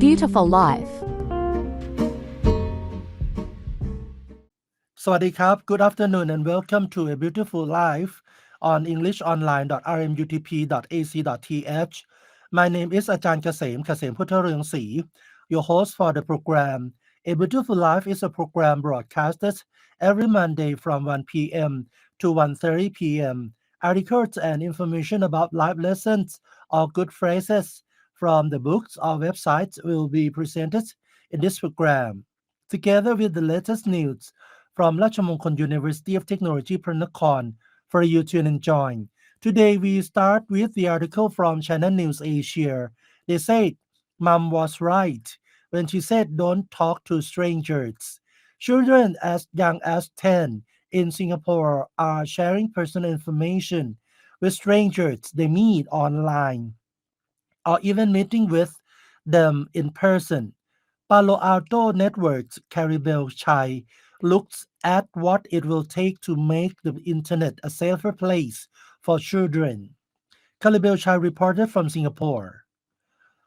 Beautiful Life สวัสดีครับ Good afternoon and welcome to A Beautiful Life on englishonline.rmutp.ac.th. My name is อาจารย์เกษมพุทธเรืองศรี your host for the program. A Beautiful Life is a program broadcasted every Monday from 1 p.m. to 1:30 p.m. Articles and information about life lessons or good phrases from the books or websites will be presented in this program, together with the latest news from Rajamongkol University of Technology Pranakon for you to enjoy. Today we start with the article from China News Asia. They said, Mom was right when she said don't talk to strangers. Children as young as 10 in Singapore are sharing personal information with strangers they meet online or even meeting with them in person. Palo Alto Network's Caribel Chai looks at what it will take to make the internet a safer place for children. Caribel Chai reported from Singapore.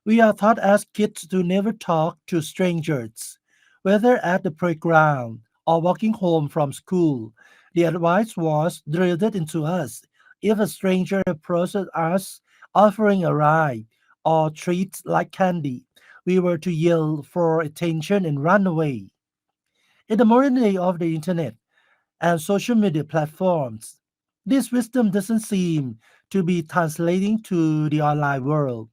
We are taught as kids to never talk to strangers, whether at the playground or walking home from school. The advice was drilled into us. If a stranger approaches us offering a ride or treats like candy, we were to yell for attention and run away. In the modern day of the internet and social media platforms, this wisdom doesn't seem to be translating to the online world.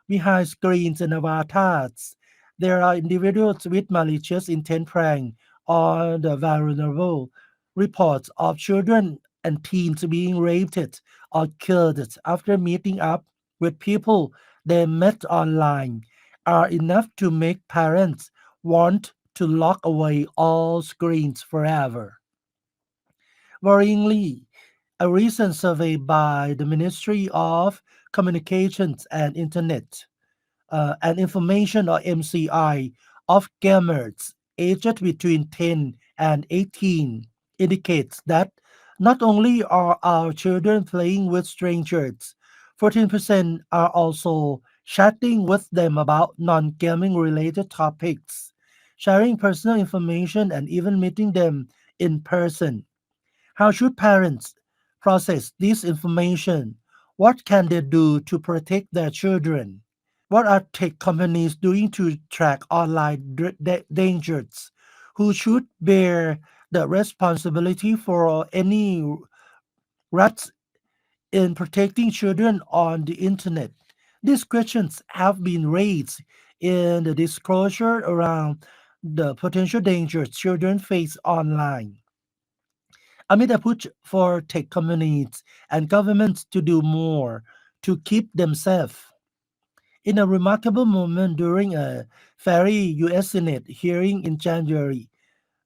Behind screens and avatars, there are individuals with malicious intent preying on the vulnerable. Reports of children and teens being raped or killed after meeting up with people they met online are enough to make parents want to lock away all screens forever. Worryingly, a recent survey by the Ministry of Communications and Information or MCI of gamers aged between 10 and 18 indicates that not only are our children playing with strangers, 14% are also chatting with them about non-gaming related topics, sharing personal information and even meeting them in person. How should parents process this information? What can they do to protect their children? What are tech companies doing to track online dangers? Who should bear the responsibility for any rats in protecting children on the internet? These questions have been raised in the disclosure around the potential dangers children face online. Amid a push for tech companies and governments to do more to keep them safe. In a remarkable moment during a very U.S. Senate hearing in January,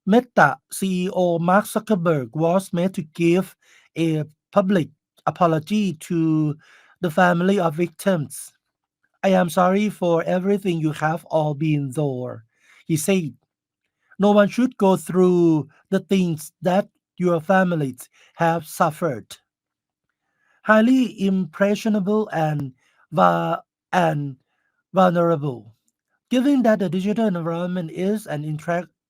Meta CEO Mark Zuckerberg was made to give a public apology to the family of victims. I am sorry for everything you have all been through, he said. No one should go through the things that your families have suffered. Highly impressionable va- and vulnerable. Given that the digital environment is an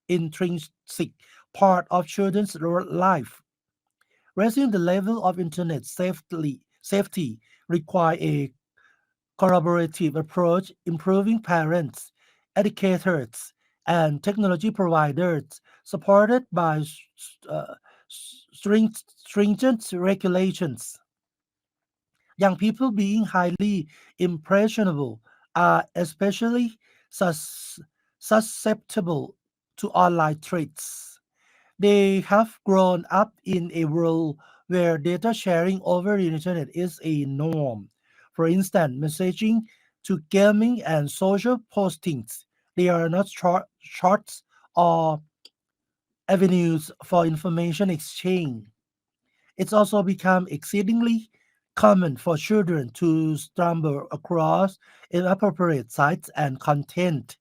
intrinsic part of children's life, raising the level of internet safety require a collaborative approach, improving parents, educators, and technology providers, supported by uh, stringent regulations. Young people, being highly impressionable, are especially sus- susceptible to online threats. They have grown up in a world where data sharing over the internet is a norm. For instance, messaging to gaming and social postings. They are not shorts or avenues for information exchange. It's also become exceedingly common for children to stumble across inappropriate sites and content.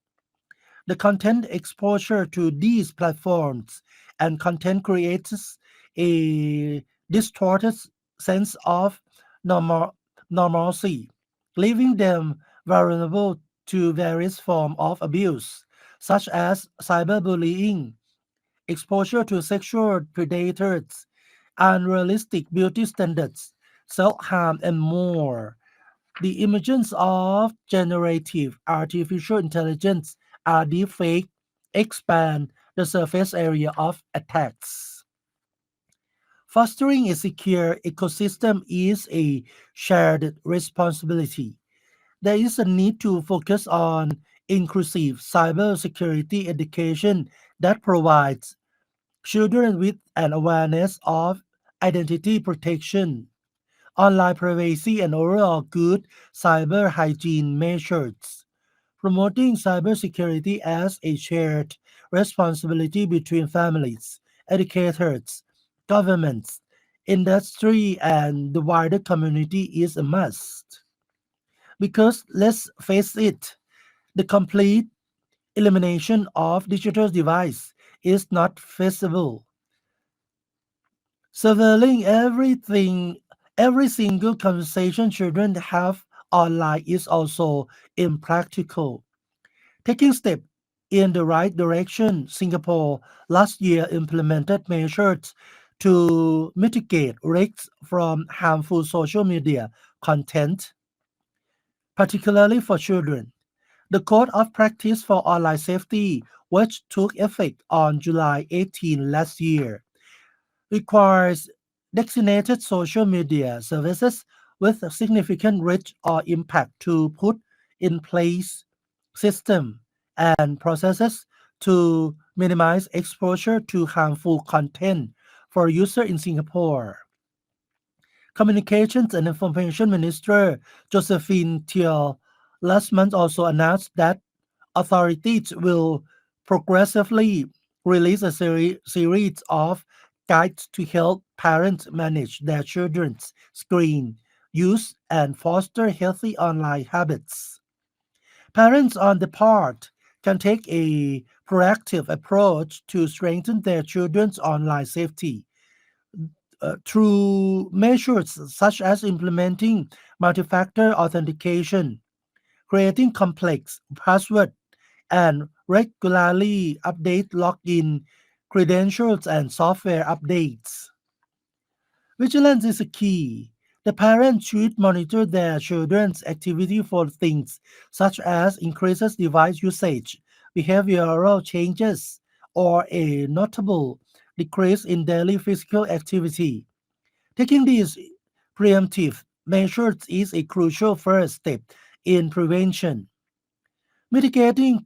The content exposure to these platforms and content creates a distorted sense of normal, normalcy, leaving them vulnerable to various forms of abuse, such as cyberbullying, exposure to sexual predators, unrealistic beauty standards, self harm, and more. The emergence of generative artificial intelligence are deepfake expand the surface area of attacks. Fostering a secure ecosystem is a shared responsibility. There is a need to focus on inclusive cybersecurity education that provides children with an awareness of identity protection, online privacy, and overall good cyber hygiene measures. Promoting cybersecurity as a shared responsibility between families, educators, governments, industry, and the wider community is a must. Because let's face it, the complete elimination of digital device is not feasible. Surveilling every single conversation children have online is also impractical. Taking steps in the right direction, Singapore last year implemented measures to mitigate risks from harmful social media content, particularly for children. The Code of Practice for Online Safety, which took effect on July 18 last year, requires designated social media services with a significant reach or impact to put in place system and processes to minimize exposure to harmful content for users in Singapore. Communications and Information Minister Josephine Teo last month also announced that authorities will progressively release a series of guides to help parents manage their children's screen use and foster healthy online habits. Parents on the part can take a proactive approach to strengthen their children's online safety through measures such as implementing multi-factor authentication, creating complex passwords, and regularly update login credentials and software updates. Vigilance is a key. The parents should monitor their children's activity for things such as increases device usage, behavioral changes, or a notable decrease in daily physical activity. Taking these preemptive measures is a crucial first step in prevention. Mitigating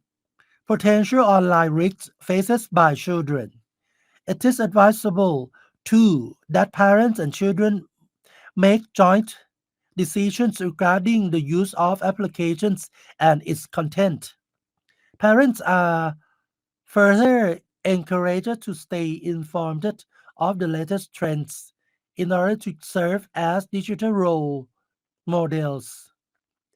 potential online risks faced by children. It is advisable, too, that parents and children make joint decisions regarding the use of applications and its content. Parents are further encouraged to stay informed of the latest trends in order to serve as digital role models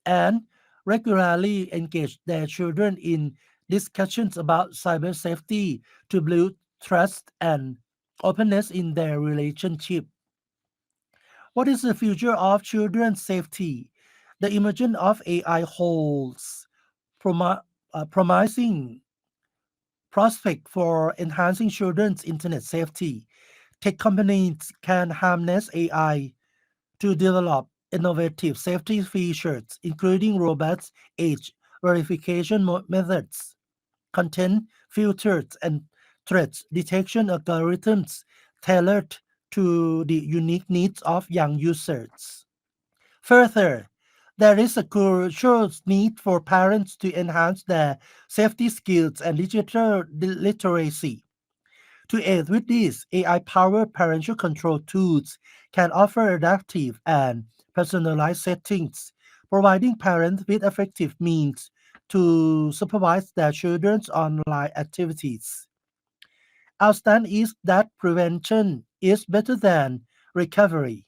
and regularly engage their children in discussions about cyber safety to build trust and openness in their relationship. What is the future of children's safety? The emergence of AI holds promi- promising prospect for enhancing children's internet safety. Tech companies can harness AI to develop innovative safety features, including robust age verification methods, content filters, and threat detection algorithms tailored to the unique needs of young users. Further, there is a crucial need for parents to enhance their safety skills and digital literacy. To aid with this, AI-powered parental control tools can offer adaptive and personalized settings, providing parents with effective means to supervise their children's online activities. Our stand is that prevention is better than recovery,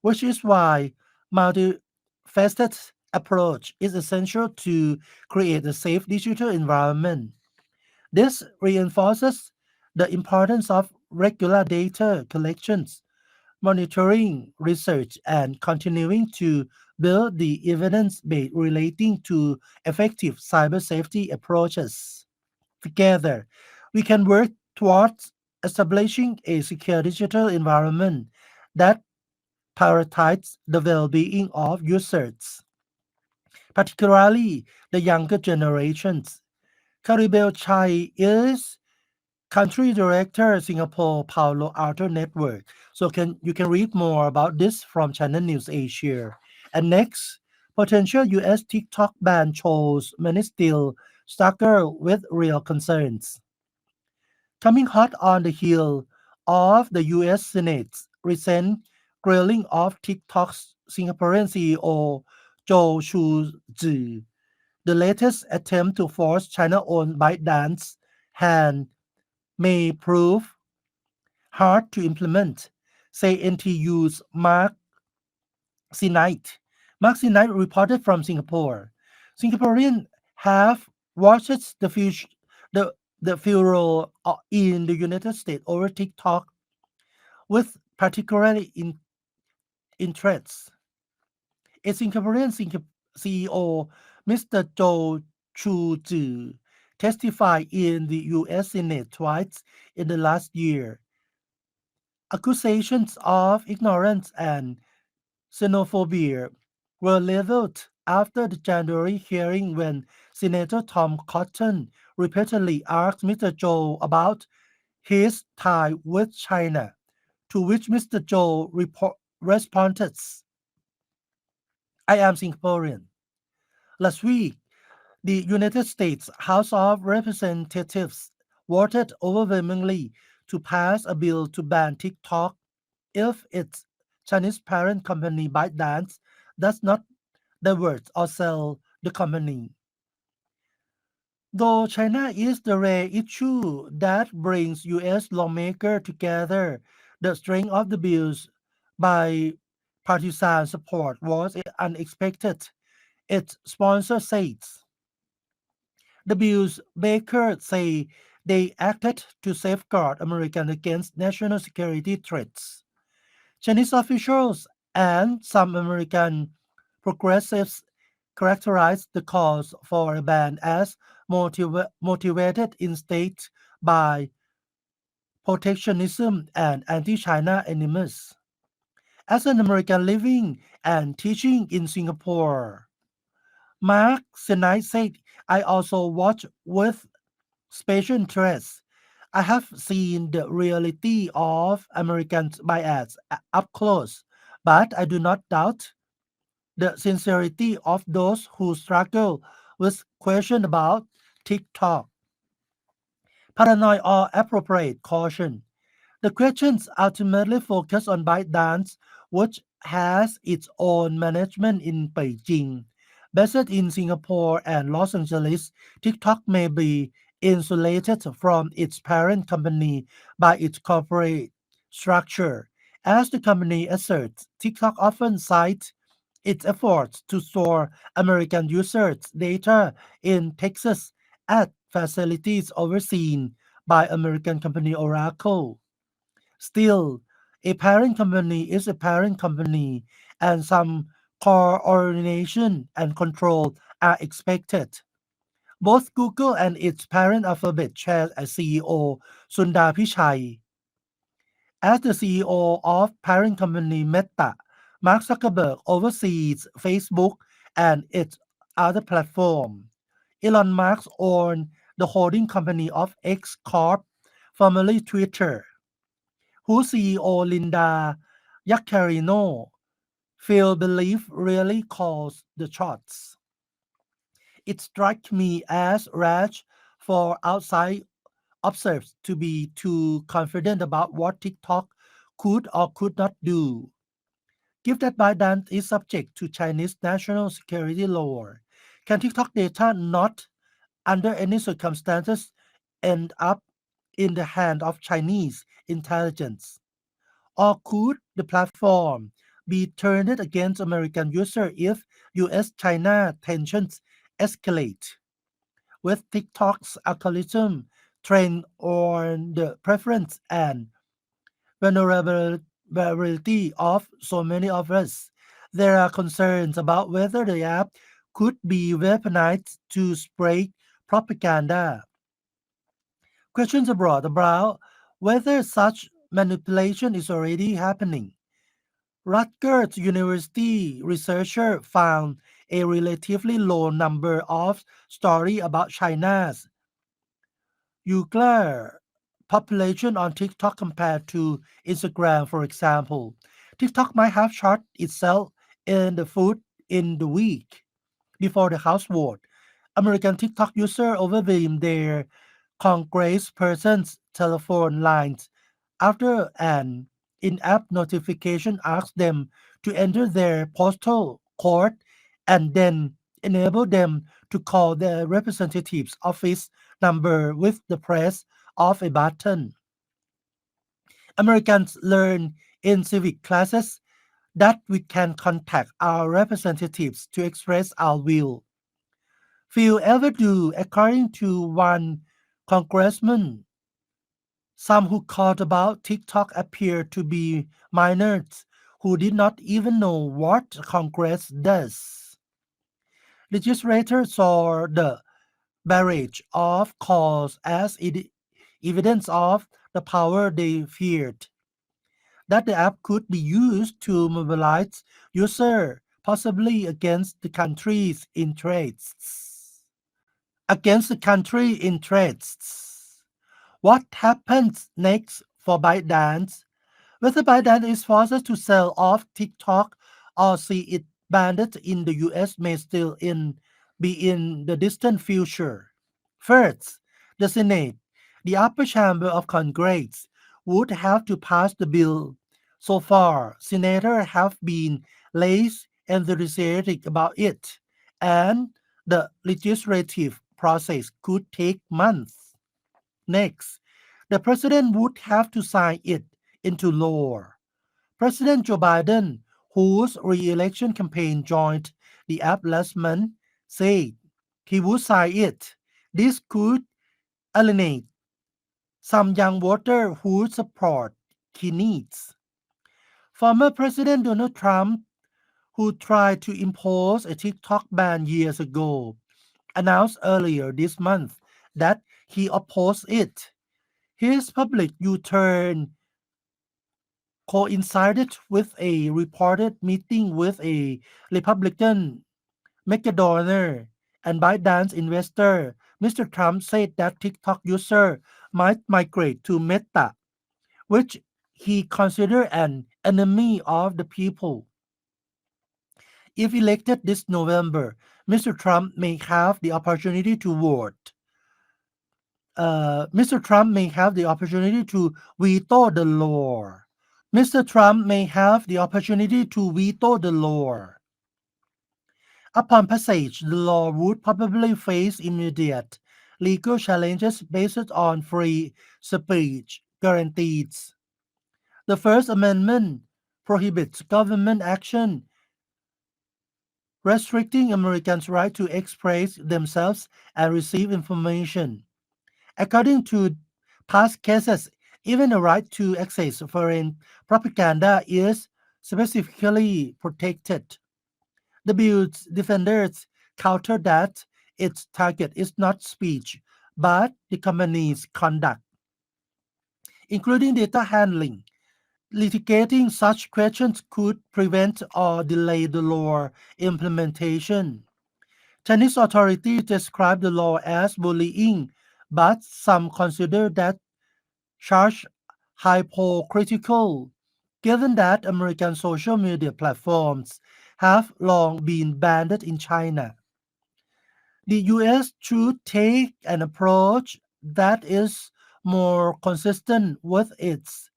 which is why multifaceted approach is essential to create a safe digital environment. This reinforces the importance of regular data collections, monitoring, research, and continuing to build the evidence base relating to effective cyber safety approaches. Together, we can work towards establishing a secure digital environment that prioritizes the well-being of users, particularly the younger generations. Caribel Chai is country director Singapore Paulo Arthur Network. So you can read more about this from Channel News Asia. And next, potential US TikTok ban shows many still struggle with real concerns. Coming hot on the heel of the US Senate's recent grilling of TikTok's Singaporean CEO Joe Chu Zhi, the latest attempt to force China-owned ByteDance hand may prove hard to implement, say NTU's Sinite. Mark Sinite reported from Singapore. Singaporeans have watched the, the furor in the United States over TikTok with particularly interest. A Singaporean CEO, Mr. Zhou Chu testified in the U.S. Senate twice in the last year. Accusations of ignorance and xenophobia were leveled after the January hearing when Senator Tom Cotton repeatedly asked Mr. Zhou about his tie with China, to which Mr. Zhou responded, I am Singaporean. Last week, the United States House of Representatives voted overwhelmingly to pass a bill to ban TikTok if its Chinese parent company ByteDance does not divert or sell the company. Though China is the rare issue that brings US lawmakers together, the strength of the bill's bipartisan support was unexpected. Its sponsor says the bill's bakers say they acted to safeguard Americans against national security threats. Chinese officials and some American progressives characterized the calls for a ban as motivated instead by protectionism and anti China animus. As an American living and teaching in Singapore, Mark Senai said, I also watch with special interest. I have seen the reality of American bias up close, but I do not doubt the sincerity of those who struggle with questions about TikTok, paranoid or appropriate caution. The questions ultimately focus on ByteDance, which has its own management in Beijing. Based in Singapore and Los Angeles, TikTok may be insulated from its parent company by its corporate structure. As the company asserts, TikTok often cites its efforts to store American users' data in Texas at facilities overseen by American company Oracle. Still, a parent company is a parent company, and some coordination and control are expected. Both Google and its parent Alphabet share a CEO, Sundar Pichai. As the CEO of parent company Meta, Mark Zuckerberg oversees Facebook and its other platforms. Elon Musk owns the holding company of X Corp, formerly Twitter, whose CEO Linda Yaccarino feel belief really calls the shots. It struck me as rash for outside observers to be too confident about what TikTok could or could not do. Given that ByteDance is subject to Chinese national security law, can TikTok data not, under any circumstances, end up in the hand of Chinese intelligence? Or could the platform be turned against American users if US-China tensions escalate? With TikTok's algorithm trained on the preference and vulnerability of so many of us, There are concerns about whether the app could be weaponized to spread propaganda. Questions abroad about whether such manipulation is already happening. Rutgers University researcher found a relatively low number of stories about China's Uyghur population on TikTok compared to Instagram, for example. TikTok might have shot itself in the foot in the week before the House vote. American TikTok users overwhelmed their congressperson's telephone lines after an in-app notification asked them to enter their postal code and then enable them to call the representative's office number with the press of a button. Americans learn in civic classes that we can contact our representatives to express our will. Few ever do, according to one congressman. Some who called about TikTok appear to be minors who did not even know what Congress does. Legislators saw the barrage of calls as evidence of the power they feared, that the app could be used to mobilize users, possibly against the country's interests. Against the country interests. What happens next for ByteDance? Whether ByteDance is forced to sell off TikTok or see it banned in the US may still be in the distant future. First, the Senate, the upper chamber of Congress, would have to pass the bill. So far, senators have been less enthusiastic about it, and the legislative process could take months. Next, the president would have to sign it into law. President Joe Biden, whose re-election campaign joined the app last month, said he would sign it. This could alienate some young voters who support he needs. Former President Donald Trump, who tried to impose a TikTok ban years ago, announced earlier this month that he opposed it. His public U-turn coincided with a reported meeting with a Republican mega-donor and ByteDance investor. Mr. Trump said that TikTok users might migrate to Meta, which he considered an enemy of the people. If elected this November, Mr. Trump may have the opportunity to vote. Mr. Trump may have the opportunity to veto the law. Mr. Trump may have the opportunity to veto the law. Upon passage, the law would probably face immediate legal challenges based on free speech guarantees. The First Amendment prohibits government action restricting Americans' right to express themselves and receive information. According to past cases, even the right to access foreign propaganda is specifically protected. The bill's defenders counter that its target is not speech, but the company's conduct, including data handling. Litigating such questions could prevent or delay the law implementation. Chinese authorities describe the law as bullying, but some consider that charge hypocritical, given that American social media platforms have long been banned in China. The US should take an approach that is more consistent with its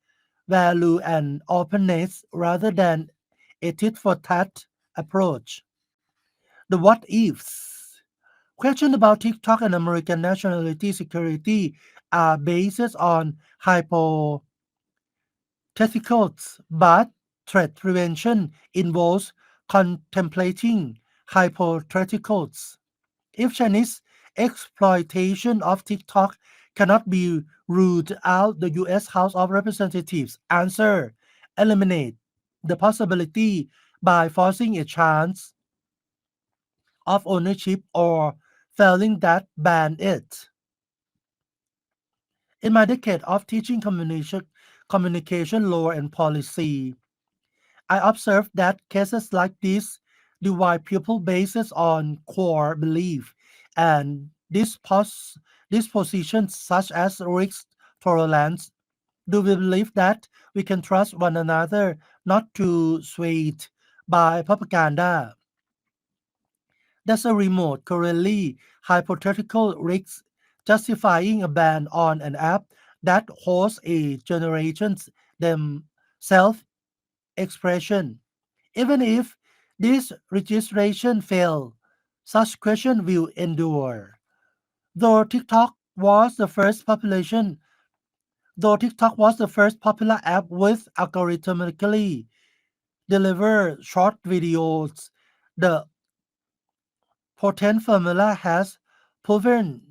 value and openness rather than a tit for tat approach. The what ifs. Questions about TikTok and American nationality security are based on hypotheticals, but threat prevention involves contemplating hypotheticals. If Chinese exploitation of TikTok cannot be ruled out, the U.S. House of Representatives answer eliminate the possibility by forcing a chance of ownership or failing that ban it. In my decade of teaching communication law and policy, I observed that cases like this divide pupil bases on core belief and dispositions such as risk tolerance. Do we believe that we can trust one another not to swayed by propaganda? That's a remote, currently hypothetical risk justifying a ban on an app that hosts a generation's them self expression. Even if this registration fail, such question will endure. Though TikTok was the first population, though TikTok was the first popular app with algorithmically deliver short videos, the potent formula has proven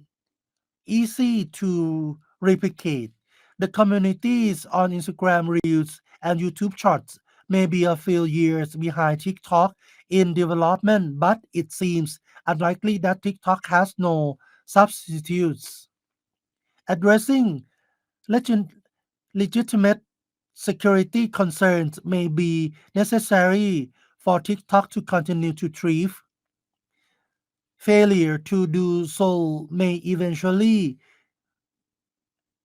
easy to replicate. The communities on Instagram Reels and YouTube Shorts may be a few years behind TikTok in development, but it seems unlikely that TikTok has no substitutes. Addressing legit- legitimate security concerns may be necessary for TikTok to continue to thrive. Failure to do so may eventually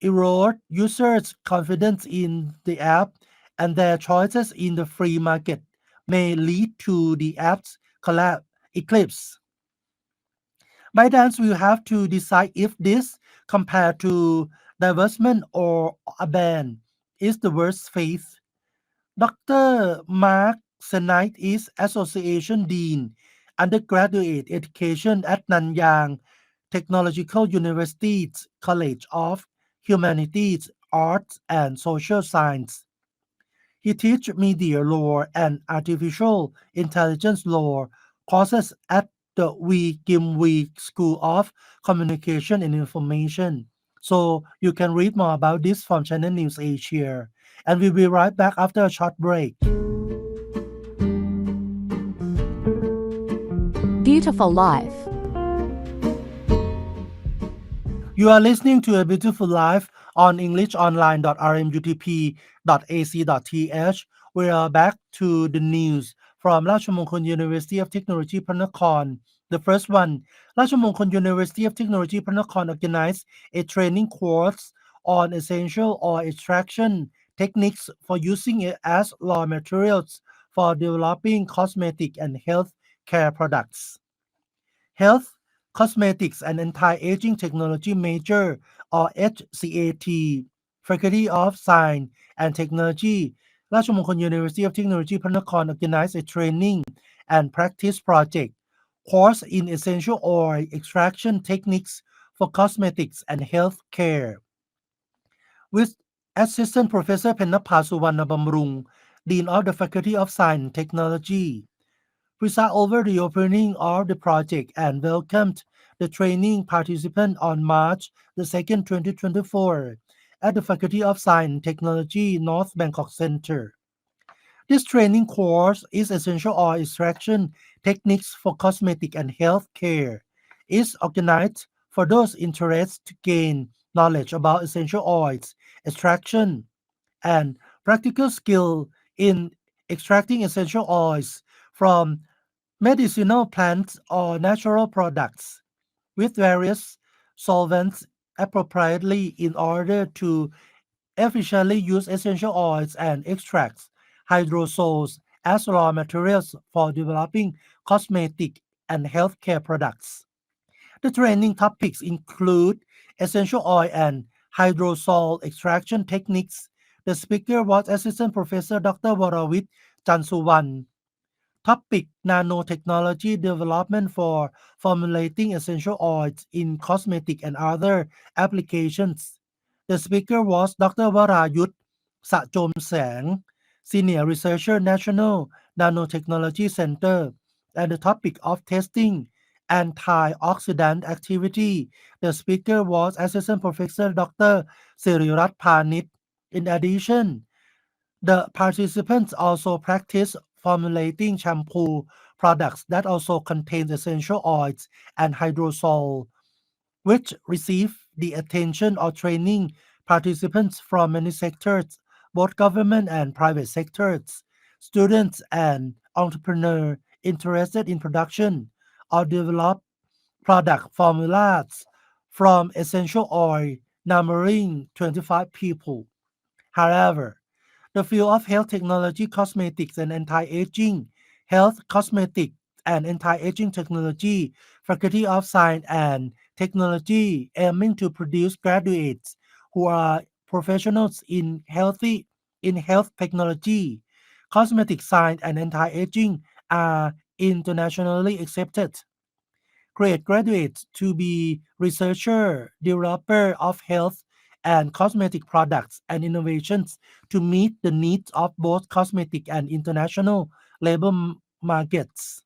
erode users' confidence in the app, and their choices in the free market may lead to the app's eclipse. ByteDance will have to decide if this, compared to divestment or a ban, is the worst fate. Dr. Mark Senite is Association Dean, Undergraduate Education at Nanyang Technological University's College of Humanities, Arts, and Social Science. He teaches media law and artificial intelligence law courses at the Wee Kim Wee School of Communication and Information. So you can read more about this from Channel News Asia. And we'll be right back after a short break. Beautiful Life. You are listening to A Beautiful Life on englishonline.rmutp.ac.th. We are back to the news from Rajamongkol University of Technology, Panakorn. The first one, Rajamongkol University of Technology, Panakorn organized a training course on essential oil extraction techniques for using it as raw materials for developing cosmetic and health care products. Health, Cosmetics and Anti-Aging Technology major or HCAT, Faculty of Science and Technology, ราชมงคล University of Technology พระนคร organized a training and practice project course in essential oil extraction techniques for cosmetics and health care with Assistant Professor Pennappa Suvarnabamrung, Dean of the Faculty of Science and Technology, preside over the opening of the project and welcomed the training participant on March the 2nd, 2024 at the Faculty of Science and Technology North Bangkok Center. This training course is Essential Oil Extraction Techniques for Cosmetic and Health Care. It's organized for those interested to gain knowledge about essential oils, extraction, and practical skill in extracting essential oils from medicinal plants or natural products with various solvents appropriately in order to efficiently use essential oils and extracts, hydrosols as raw materials for developing cosmetic and healthcare products. The training topics include essential oil and hydrosol extraction techniques. The speaker was Assistant Professor Dr. Warawit Chansuwan. Topic: Nanotechnology development for formulating essential oils in cosmetic and other applications. The speaker was Dr. Warayut Sachomsang, Senior Researcher, National Nanotechnology Center, and the topic of testing antioxidant activity. The speaker was Assistant Professor Dr. Sirirat Panit. In addition, the participants also practice formulating shampoo products that also contain essential oils and hydrosol, which receive the attention of training participants from many sectors, both government and private sectors, students and entrepreneurs interested in production or develop product formulas from essential oil numbering 25 people. However, the field of health technology, cosmetics, and anti-aging, health, cosmetic, and anti-aging technology, Faculty of Science and Technology, aiming to produce graduates who are professionals in health technology, cosmetic science, and anti-aging are internationally accepted. Create graduates to be researcher, developer of health and cosmetic products and innovations to meet the needs of both cosmetic and international labor markets.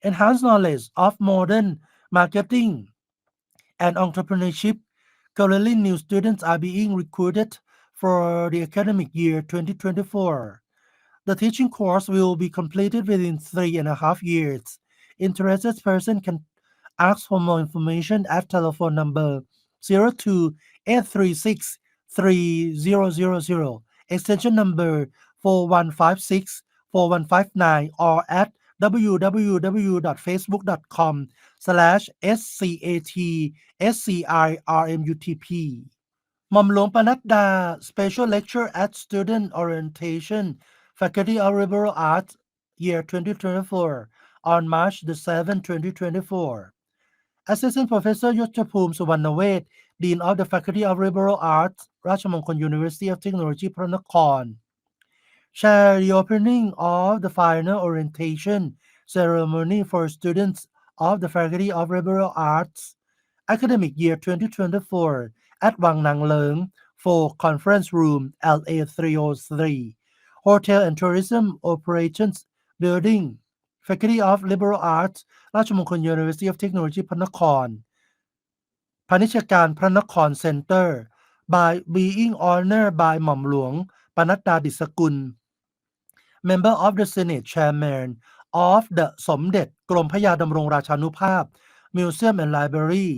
Enhance knowledge of modern marketing and entrepreneurship. Currently, new students are being recruited for the academic year 2024. The teaching course will be completed within 3.5 years. Interested person can ask for more information at telephone number 02-836-3000, extension number 4156, 4159, or at www.facebook.com/SCATSCIRMUTP. Mom Lung Panadda, Special Lecture at Student Orientation, Faculty of Liberal Arts, year 2024, on March the 7th, 2024. Assistant Professor Yuttapum Suvarnaved, Dean of the Faculty of Liberal Arts, Rajamangkol University of Technology, Pranakon, share the opening of the final orientation ceremony for students of the Faculty of Liberal Arts academic year 2024 at Wang Nang Leung for Conference Room LA 303, Hotel and Tourism Operations Building, Faculty of Liberal Arts, ราชมงคล University of Technology พระนคร พาณิชยการพระนคร Center, by being honored by หม่อมหลวงปนัดดา ดิษกุล Member of the Senate, Chairman of the สมเด็จกรมพระยาดำรงราชานุภาพ Museum and Library,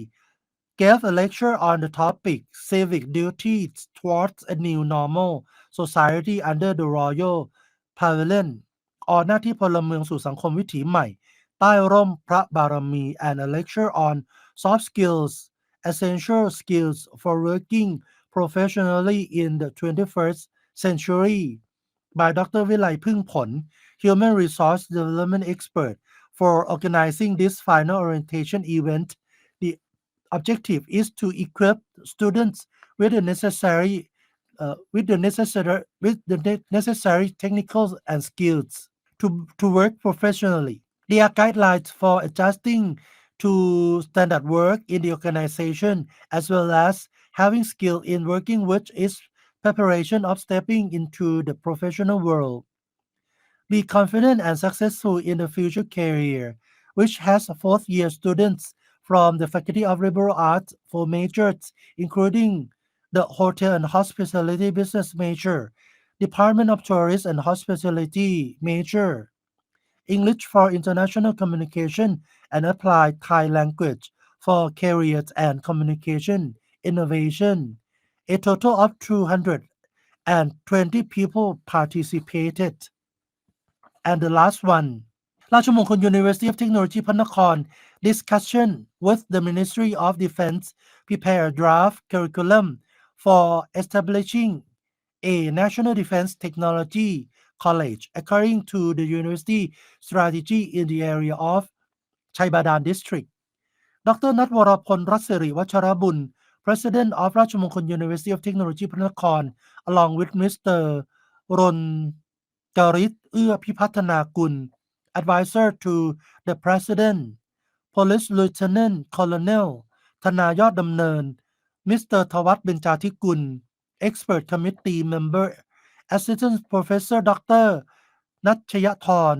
gave a lecture on the topic Civic Duties Towards a New Normal Society under the Royal Pavilion, ออกหน้าที่พลเมืองสู่สังคมวิถีใหม่ใต้ร่มพระบารมี and a lecture on soft skills, essential skills for working professionally in the 21st century by Dr. Vilai Phung Human Resource Development Expert, for organizing this final orientation event. The objective is to equip students with the necessary technical and skills to work professionally. There are guidelines for adjusting to standard work in the organization as well as having skill in working, which is preparation of stepping into the professional world. Be confident and successful in the future career, which has fourth-year students from the Faculty of Liberal Arts for majors, including the Hotel and Hospitality Business major, Department of Tourism and Hospitality major, English for International Communication and Applied Thai Language for Careers and Communication Innovation. A total of 220 people participated. And the last one, ราชมงคล University of Technology พระนคร discussion with the Ministry of Defense prepare a draft curriculum for establishing a National Defense Technology College according to the university strategy in the area of Chaibadan District. Dr. นัทวรพล รัศสิริ วัชรบุญ President of ราชมงคล University of Technology พระนคร along with Mr. Ron กริต เอื้อพิพัฒนากุล Advisor to the President, Police Lieutenant Colonel ธนายอดดำเนิน Mr. ทวัฒน์ เบญจาธิกุล Expert Committee Member, Assistant Professor Dr. นัชยธร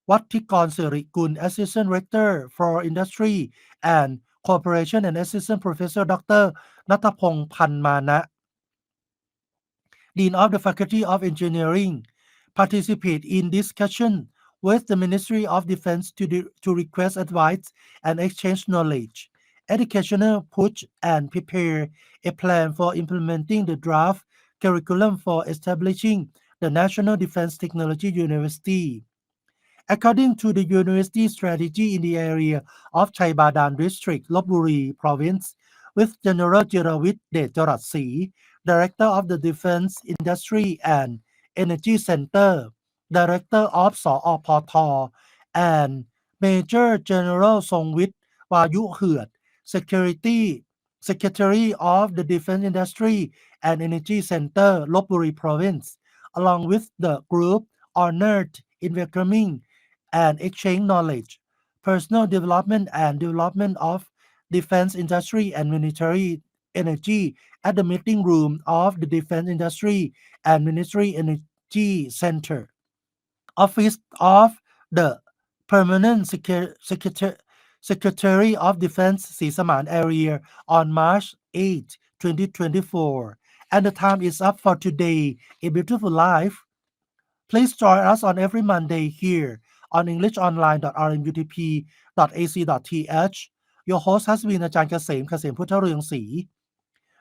วัฒทิกร Assistant Rector for Industry and Corporation and Assistant Professor Dr. นัทพงษ์ พันธ์มานะ Dean of the Faculty of Engineering, Participate in discussion with the Ministry of Defense to request advice and exchange knowledge. Educational push and prepare a plan for implementing the draft curriculum for establishing the National Defense Technology University. According to the university strategy in the area of Chaibadan District, Lopburi Province, with General Jirawit De Joratsi, Director of the Defense Industry and Energy Center, Director of SOPT, and Major General Songwit Wayu Huat, Secretary of the Defense Industry and Energy Center, Lopburi Province, along with the group honored in welcoming and exchange knowledge, personal development and development of defense industry and military energy at the meeting room of the Defense Industry and Military Energy Center. Office of the Permanent Secretary of Defense Sisaman area on March 8, 2024. And the time is up for today. A beautiful life. Please join us on every Monday here on englishonline.rmutp.ac.th. Your host has been Ajahn Kasem Puttaruyangsi.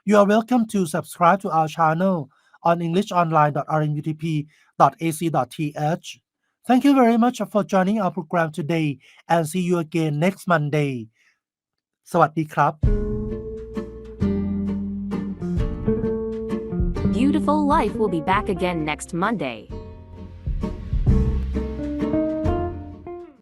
You are welcome to subscribe to our channel on englishonline.rmutp.ac.th. Thank you very much for joining our program today and see you again next Monday. สวัสดีครับ Beautiful Life will be back again next Monday.